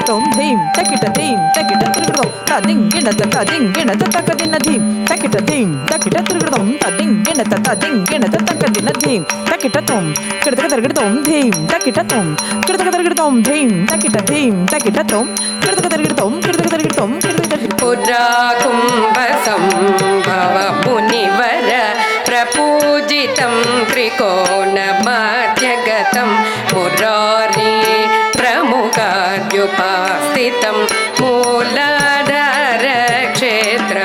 తకిటతోం ధీం తకిట ధీం తకిట తిరుగుతోం తదింగిణ తదింగిణ తకదిన ధీం తకిట ధీం తకిట తిరుగుతోం తదింగిణ తదింగిణ తకదిన ధీం తకిటతోం కిడతక తిరుగుతోం ధీం తకిటతోం కిడతక తిరుగుతోం ధీం తకిట ధీం తకిటతోం కిడతక తిరుగుతోం పురా కుంభ సంభవ మునివర ప్రపూజితం త్రికోణ మధ్యగతం మురారి ప్రముఖాద్యుపాస్థితం మూలాధార క్షేత్ర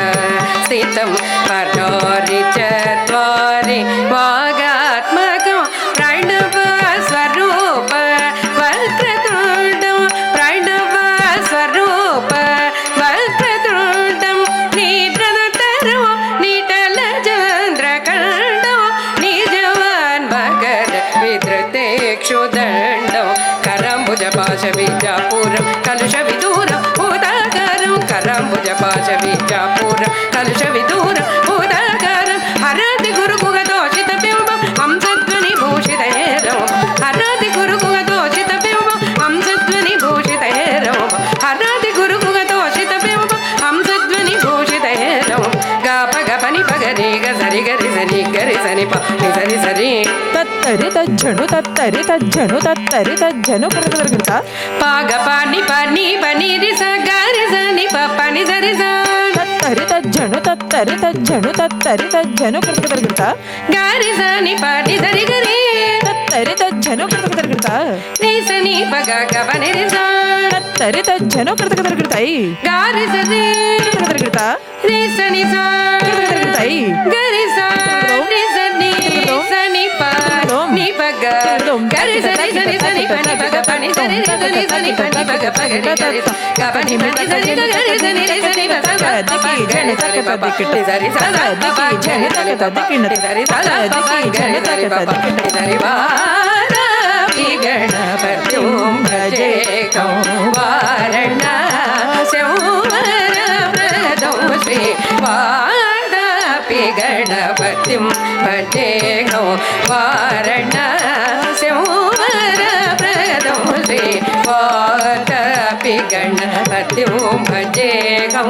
స్థితం పరారి చత్వారి వాగాత్మకం ప్రణవ స్వరూప వక్రతుండం ప్రణవ స్వరూప వక్రతుండం నీటలు నీటల చంద్రకండం నిజవాన్ మకర విద్రతేక్షుదండం కరంబుజ పాశ బీజాపురం కలుష విదూరం ఉదాకరం కరంబుజ పాశ బీజాపురం కలుష విదూరం ఉదాకరం హరతి గురుకుగ దోషిత బింబం హంసధ్వని భూషిత హేరం హరతి గురుకుగ దోషిత బింబం హంసధ్వని భూషిత హేరం హరతి గురుకుగ దోషిత బింబం హంసధ్వని భూషిత హేరం గాప గపని పగరి గరి గరి సని గరి సని పని సరి తత్తరి తజ్జను తత్తరి తజ్జను తత్తరి తజ్జను కృత పాగ పాని పని పని రిస గరి సని పని సరి తత్తరి తజ్జను తత్తరి తజ్జను తత్తరి తజ్జను కృత గారి సని పని సరి గరి తత్తరి తజ్జను కృత రి సని పగ గపని రిస తత్తరి తజ్జను కృత గారి సని కృత రి సని స గరి స రి సని సని ప ని పగ గరి సని సని సని పని పగ పని సరి రి సని సని పని పగ పగ రి గరి స గపని పని సరి గరి సని రి సని పగ దికి గని సరి ప రి సరి స దికి జని సరి ప రి సరి స దికి గని సరి ప రి సరి వా గణపత్యం భజే కౌ వారణాస్యం వరప్రదం శ్రీ వాదాపి గణపతిం భజే కౌ వారణాస్యం వరప్రదం శ్రీ వాదాపి గణపతిం భజే కౌ